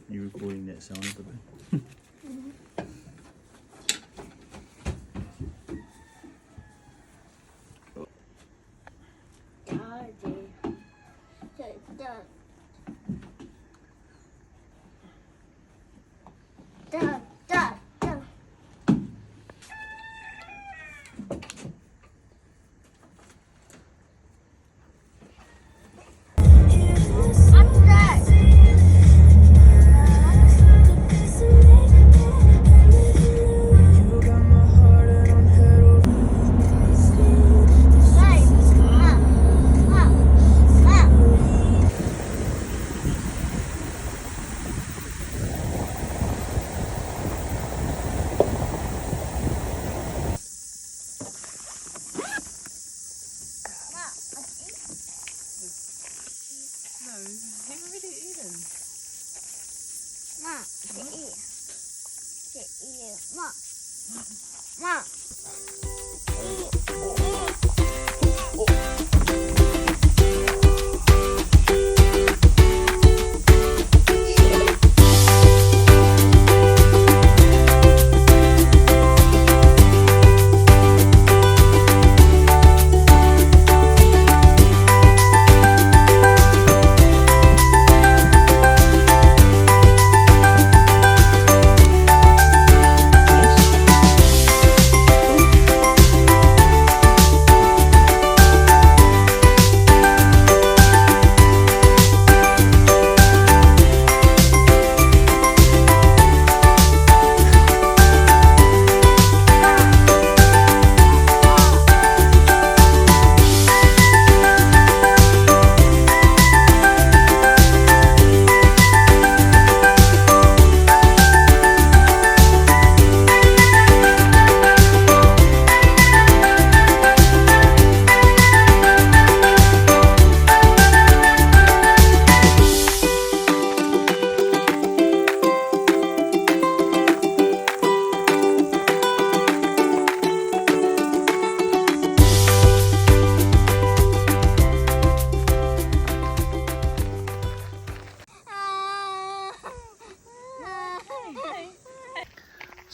You recording that sound of it?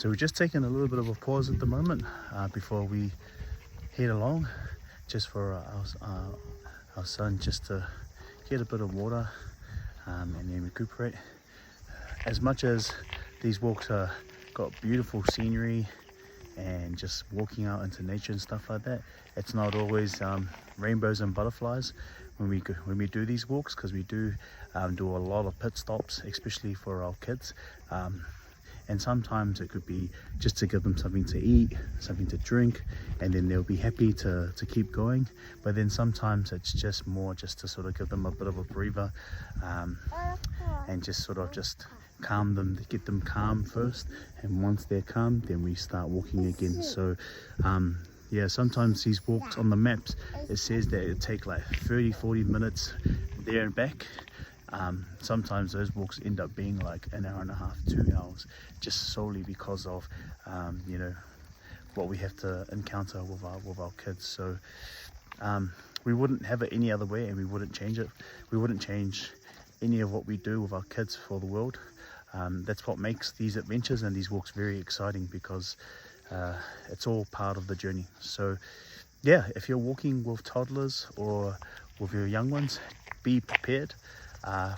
So we're just taking a little bit of a pause at the moment before we head along, just for our son just to get a bit of water and then recuperate. As much as these walks are got beautiful scenery and just walking out into nature and stuff like that, it's not always rainbows and butterflies when we do these walks, because we do a lot of pit stops, especially for our kids. And sometimes it could be just to give them something to eat, something to drink, and then they'll be happy to keep going. But then sometimes it's just more just to sort of give them a bit of a breather and just sort of just calm them, to get them calm first. And once they're calm, then we start walking again. So yeah, sometimes these walks on the maps, it says that it take like 30-40 minutes there and back. Sometimes those walks end up being like an hour and a half, 2 hours, just solely because of you know, what we have to encounter with our kids. So we wouldn't have it any other way, and we wouldn't change it. We wouldn't change any of what we do with our kids for the world. That's what makes these adventures and these walks very exciting, because it's all part of the journey. So yeah, if you're walking with toddlers or with your young ones, be prepared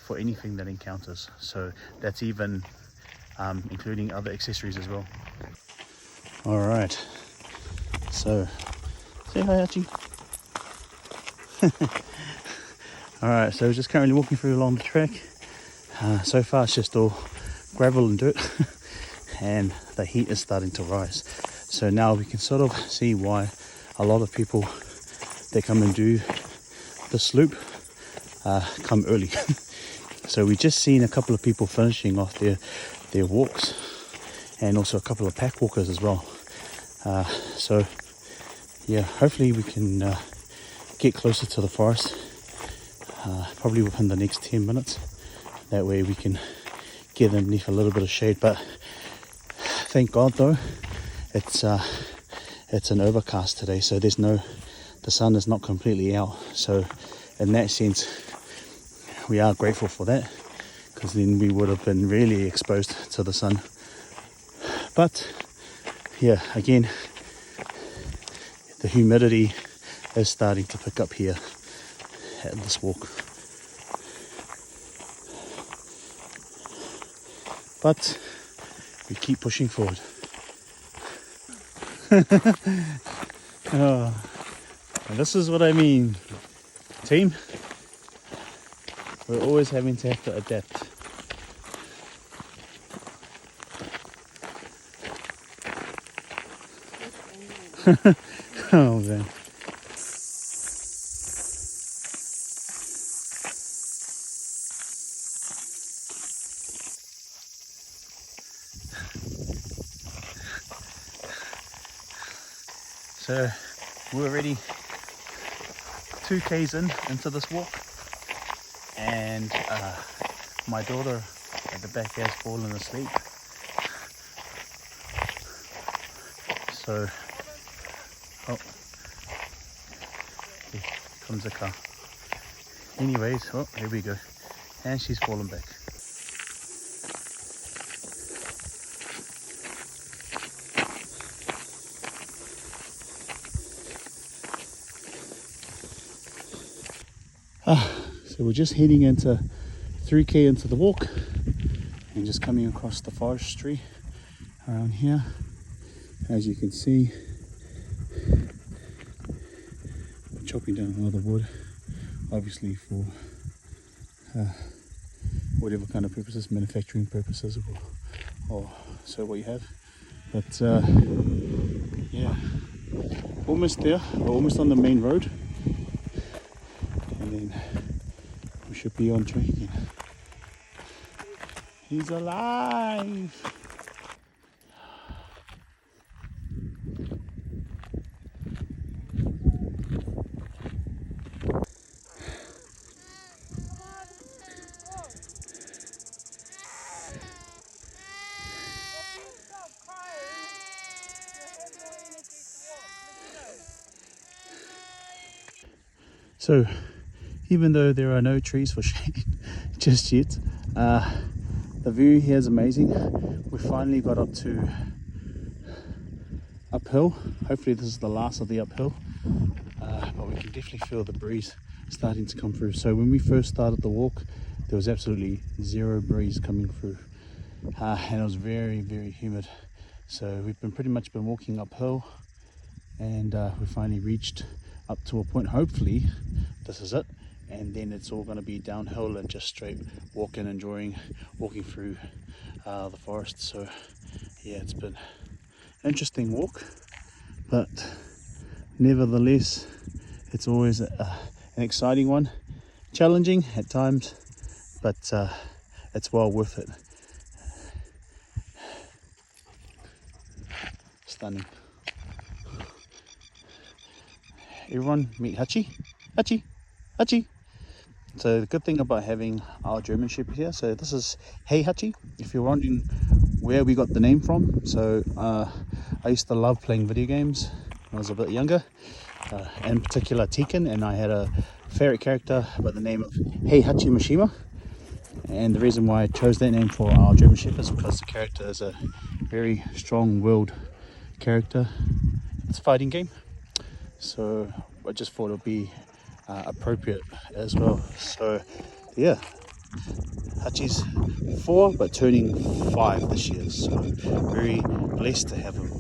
for anything that encounters. So that's even including other accessories as well. All right, so say hi, Archie. All right, so we're just currently walking through along the track. So far it's just all gravel and dirt and the heat is starting to rise. So now we can sort of see why a lot of people that come and do this loop come early. So we just seen a couple of people finishing off their walks, and also a couple of pack walkers as well. So yeah, hopefully we can get closer to the forest, probably within the next 10 minutes. That way we can get underneath a little bit of shade. But thank God though, it's an overcast today, so the sun is not completely out. So in that sense, we are grateful for that, because then we would have been really exposed to the sun. But yeah, again, the humidity is starting to pick up here at this walk. But we keep pushing forward. Oh, and this is what I mean, team. We're always having to have to adapt. Oh man. So we're already 2k's into this walk, and my daughter at the back has fallen asleep. So, oh, here comes a car. Anyways, oh, here we go, and she's fallen back. So we're just heading into 3k into the walk, and just coming across the forestry around here. As you can see, we're chopping down a lot of wood, obviously for whatever kind of purposes, manufacturing purposes, or so what you have. But yeah, almost there, we're almost on the main road, and then we should be on track again. He's alive! So, even though there are no trees for shade just yet, the view here is amazing. We finally got up to uphill. Hopefully this is the last of the uphill, but we can definitely feel the breeze starting to come through. So when we first started the walk, there was absolutely zero breeze coming through, and it was very, very humid. So we've pretty much been walking uphill, and we finally reached up to a point. Hopefully this is it, and then it's all going to be downhill and just straight walking through the forest. So yeah, it's been an interesting walk, but nevertheless it's always an exciting one, challenging at times, but it's well worth it. Stunning. Everyone meet Hachi. Hachi, Hachi. So the good thing about having our German Shepherd here, so this is Hey Hachi, if you're wondering where we got the name from. So I used to love playing video games when I was a bit younger, in particular Tekken, and I had a favorite character by the name of Hey Hachi Mishima. And the reason why I chose that name for our German Shepherd is because the character is a very strong-willed character. It's a fighting game, so I just thought it would be appropriate as well. So yeah, Hachi's 4 but turning 5 this year, so very blessed to have him.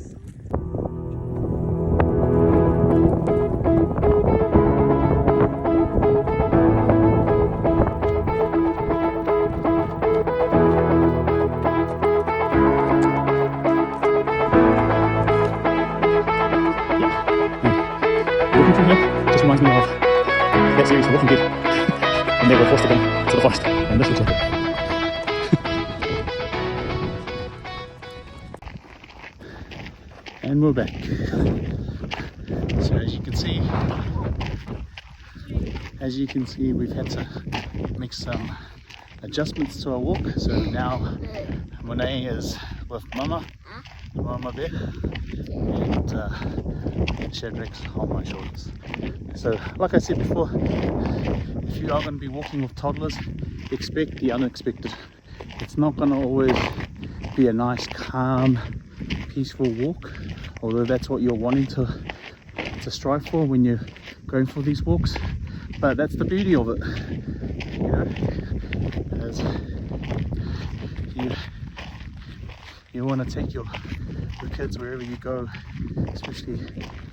That series, The Walking Dead. And they were forced to go to the forest. And this looks like it. And we're back. So as you can see, we've had to make some adjustments to our walk. So now Monet is with Mama Bear, and Shadrack's on my shoulders. So like I said before, if you are going to be walking with toddlers, expect the unexpected. It's not going to always be a nice, calm, peaceful walk, although that's what you're wanting to strive for when you're going for these walks. But that's the beauty of it, you know, as you want to take your kids wherever you go, especially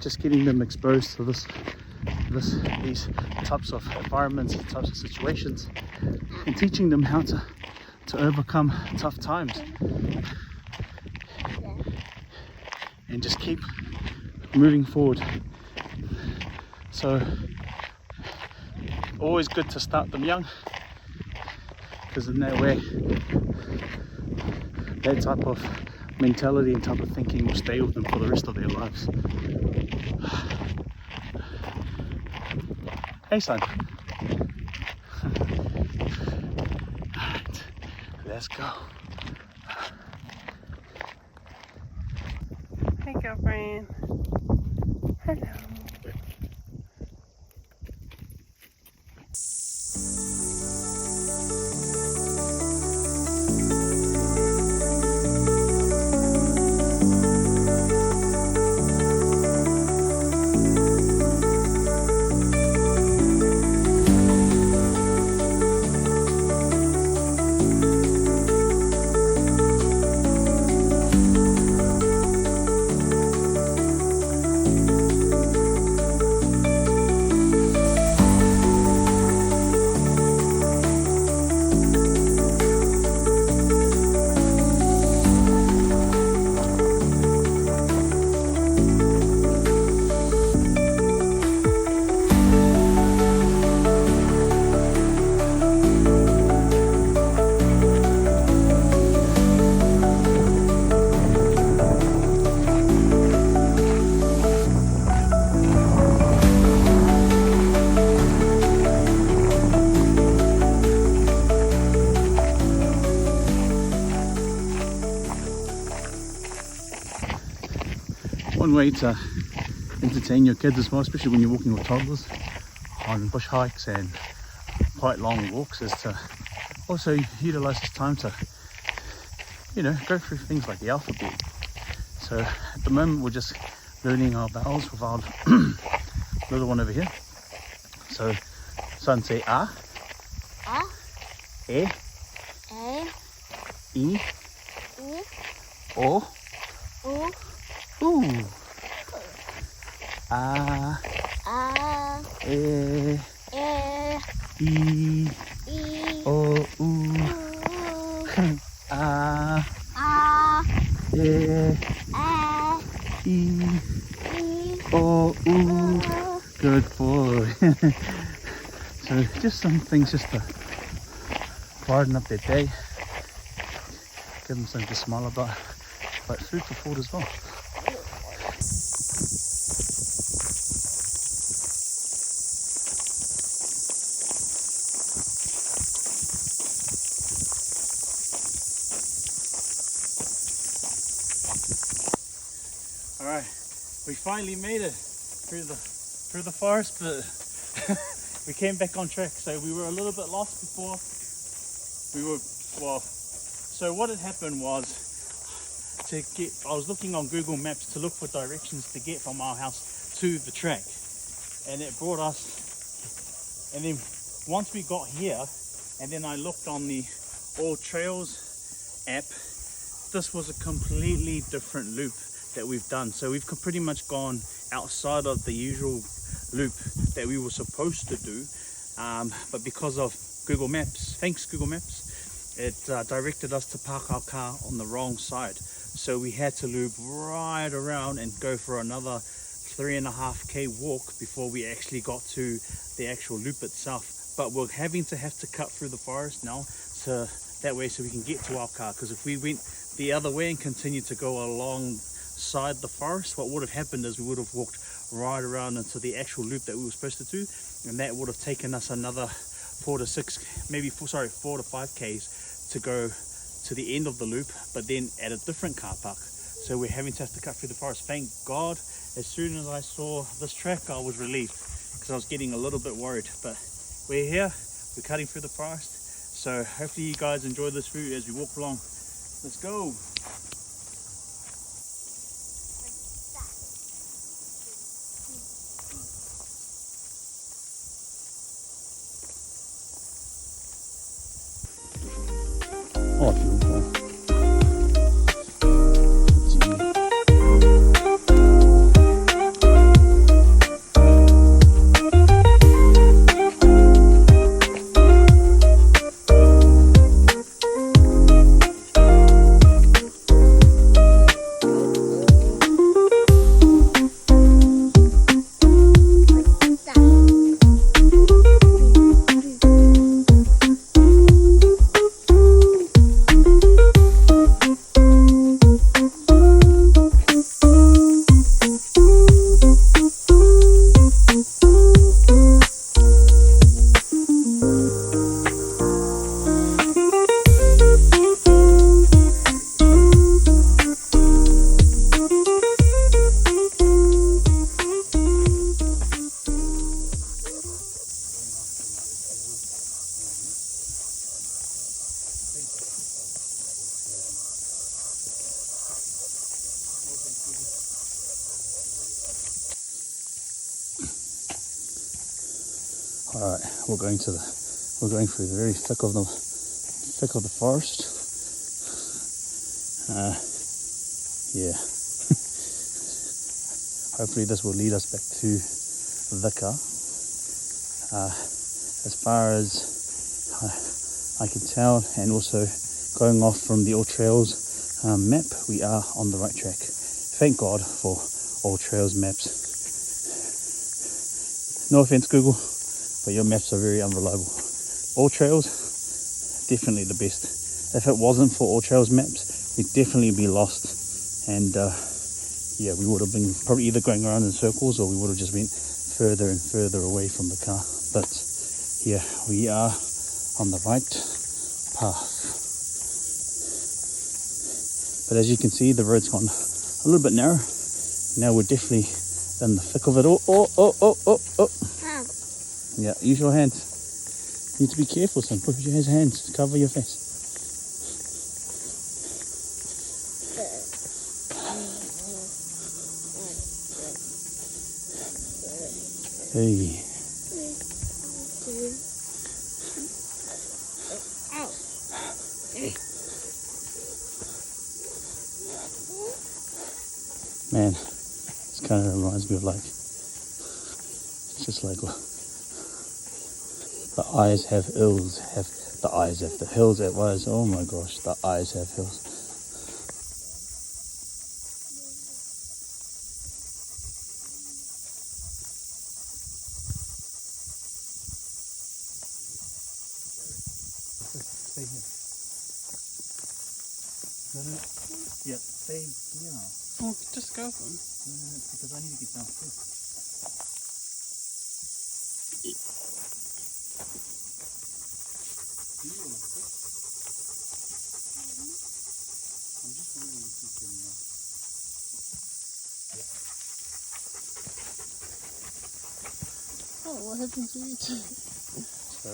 just getting them exposed to these types of environments, types of situations, and teaching them how to overcome tough times and just keep moving forward. So always good to start them young, because in that way that type of mentality and type of thinking will stay with them for the rest of their lives. Hey son. Alright, let's go. Hey girlfriend. Hello. One way to entertain your kids as well, especially when you're walking with toddlers on bush hikes and quite long walks, is to also utilize this time to, you know, go through things like the alphabet. So at the moment we're just learning our vowels with our little one over here. So son, say A, E, I, O, ooh. A, E, I, O, U. A, E, I, O, U. Good boy. So just some things just to brighten up their day, give them something to smile about, but food for thought as well. Alright, we finally made it through the forest, but we came back on track. So we were a little bit lost before. So what had happened was, I was looking on Google Maps to look for directions to get from our house to the track, and it brought us, and then once we got here, and then I looked on the All Trails app, this was a completely different loop that we've done. So we've pretty much gone outside of the usual loop that we were supposed to do, but because of Google Maps, thanks Google Maps, it directed us to park our car on the wrong side. So we had to loop right around and go for another 3.5k walk before we actually got to the actual loop itself. But we're have to cut through the forest now, so that way so we can get to our car, because if we went the other way and continued to go alongside the forest, what would have happened is we would have walked right around into the actual loop that we were supposed to do, and that would have taken us another 4 to 5 k's to go to the end of the loop, but then at a different car park. So we're having to have to cut through the forest. Thank God, as soon as I saw this track, I was relieved, because I was getting a little bit worried. But we're here, we're cutting through the forest, so hopefully you guys enjoy this route as we walk along. Let's go. Oh, beautiful. All right, we're going through the very thick of the forest. Yeah. Hopefully this will lead us back to the car. As far as I can tell, and also going off from the All Trails map, we are on the right track. Thank God for All Trails maps. No offense, Google, but your maps are very unreliable. All Trails, definitely the best. If it wasn't for All Trails maps, we'd definitely be lost, and yeah, we would have been probably either going around in circles, or we would have just went further and further away from the car. But yeah, we are on the right path. But as you can see, the road's gone a little bit narrow. Now we're definitely in the thick of it. Oh. Yeah, use your hands. You need to be careful, son. Put your hands, cover your face. Hey. Man, this kind of reminds me of it's just like the eyes have hills, the eyes have the hills it was. Oh my gosh, the eyes have hills. Stay here. No. Yeah, stay here. Oh, just go then. No, because I need to get down first. Do you want to sit? I'm just wondering if you can. Oh, what happened to you two? So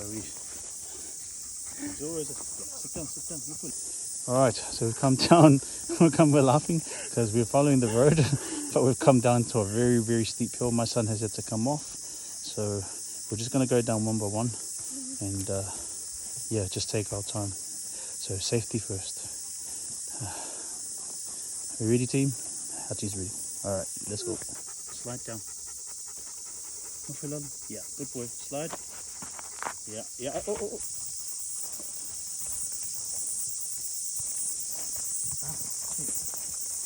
it's always sit down. All right, so we've come down. We're laughing because we're following the road, but we've come down to a very, very steep hill. My son has had to come off, so we're just gonna go down one by one, and yeah, just take our time. So safety first. Are you ready, team? Hachi's ready. All right, let's go. Slide down. Yeah, good boy. Slide. Yeah. Oh.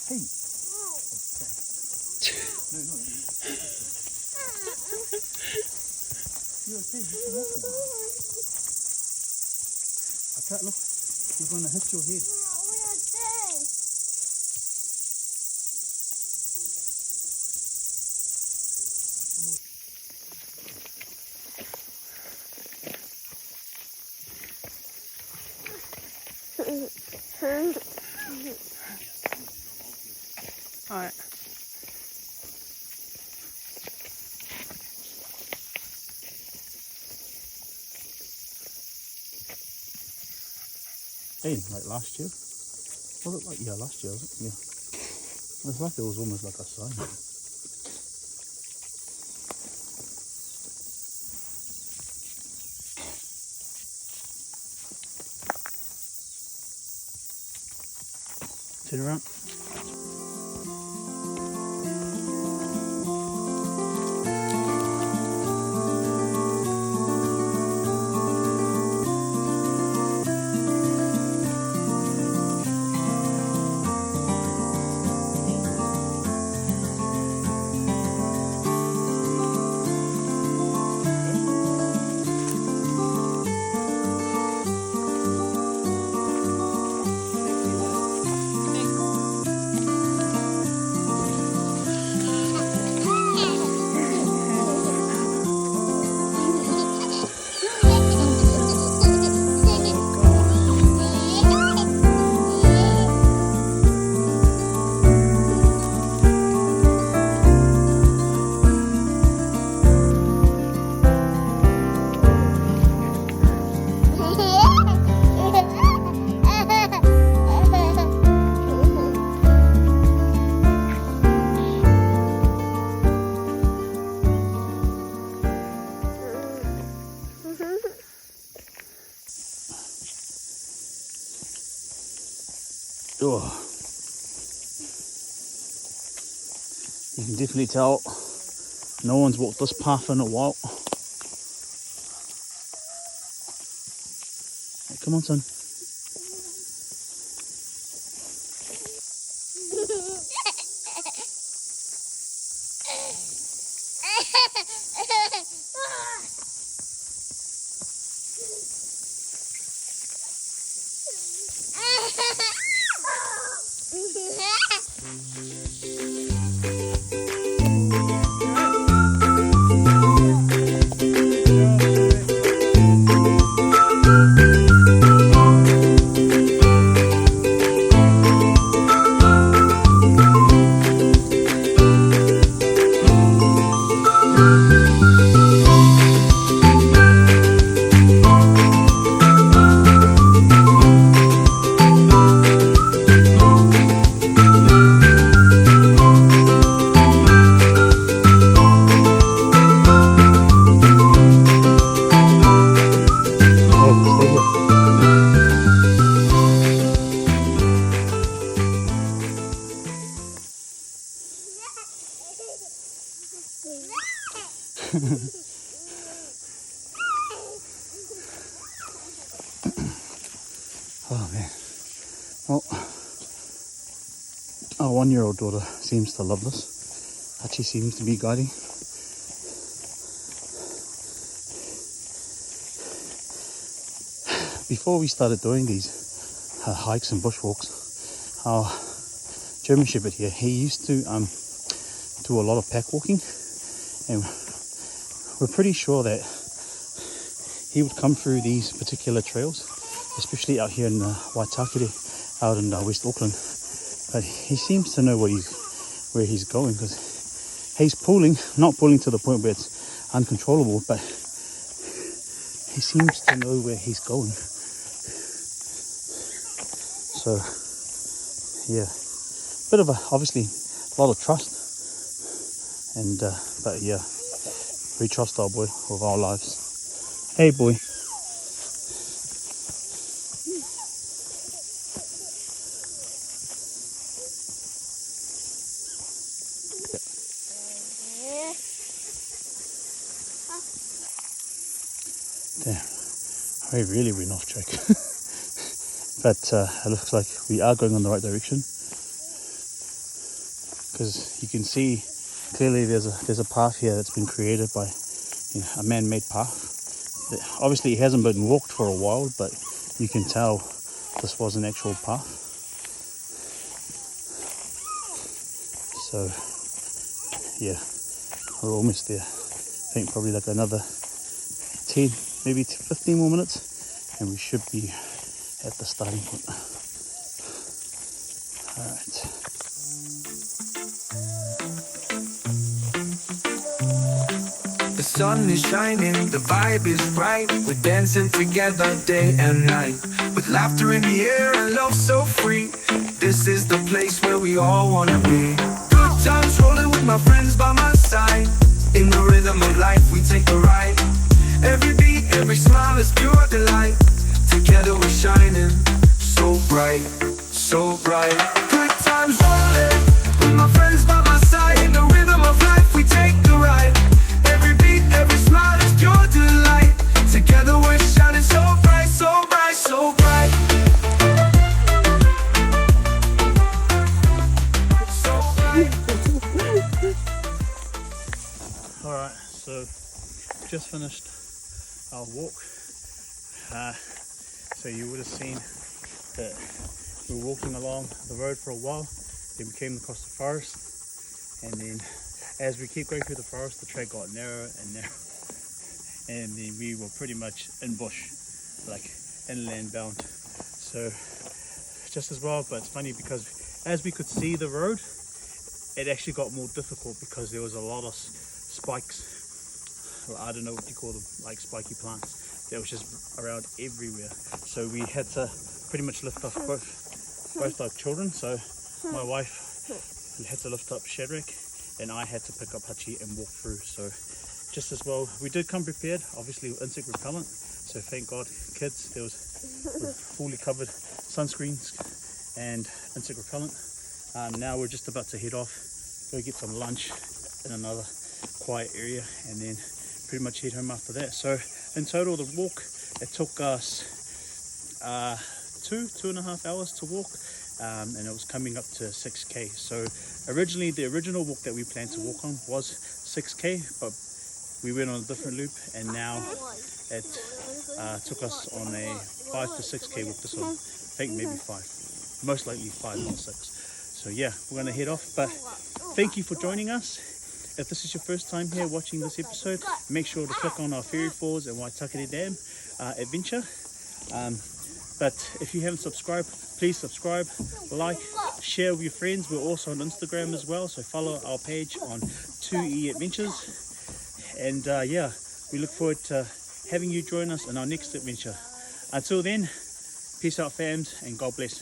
Hey. No. You okay? You can walk now. I can't look. You're going to hit your head. Alright. Hey, like last year? Was it like, yeah, last year, was it? Yeah. It's like it was almost like a sign. Turn around. Oh, you can definitely tell no one's walked this path in a while. Hey, come on, son. Oh man. Well, our 1-year-old daughter seems to love this. Actually seems to be guiding. Before we started doing these hikes and bushwalks, our German Shepherd here, he used to do a lot of pack walking, and we're pretty sure that he would come through these particular trails, especially out here in Waitakere, out in West Auckland. But he seems to know where he's going, because he's pulling, not pulling to the point where it's uncontrollable, but he seems to know where he's going. So yeah, bit of obviously a lot of trust, and but yeah, we trust our boy with our lives. Hey boy. Damn, we really went off track. But it looks like we are going on the right direction, because you can see clearly there's a path here that's been created by a man-made path. Obviously it hasn't been walked for a while, but you can tell this was an actual path. So yeah, we're almost there. I think probably like another 10, maybe 15 more minutes, and we should be at the starting point. Alright. The sun is shining, the vibe is right. We're dancing together day and night, with laughter in the air and love so free. This is the place where we all wanna be. Good times rolling with my friends by my side. In the rhythm of life we take a ride. Every beat, every smile is pure delight. Together we're shining, so bright, so bright. Good times rolling with my friends by my side. In the rhythm of life we take a ride. Every beat, every smile is pure delight. Together we're shining so bright, so bright, so bright. So bright. Alright, so just finished our walk. So you would have seen that we were walking along the road for a while, then we came across the forest, and then as we keep going through the forest, the track got narrower and narrower, and then we were pretty much in bush, like inland bound. So just as well, but it's funny because as we could see the road, it actually got more difficult because there was a lot of spikes. I don't know what you call them, like spiky plants that was just around everywhere. So we had to pretty much lift off both our children. So my wife had to lift up Shadrach and I had to pick up Hachi and walk through. So just as well, we did come prepared, obviously with insect repellent. So thank God, kids, there was fully covered sunscreens and insect repellent. Now we're just about to head off, go get some lunch in another quiet area, and then pretty much head home after that. So in total, the walk, it took us 2.5 hours to walk, and it was coming up to 6k. So originally, the original walk that we planned to walk on was 6k, but we went on a different loop, and now it took us on a 5 to 6k walk. This one, I think maybe 5, most likely 5 or 6. So yeah, we're gonna head off, but thank you for joining us. If this is your first time here watching this episode, make sure to click on our Ferry Falls and Waitakere Dam adventure. But if you haven't subscribed, please subscribe, like, share with your friends. We're also on Instagram as well, so follow our page on 2E Adventures. And yeah, we look forward to having you join us in our next adventure. Until then, peace out fams, and God bless.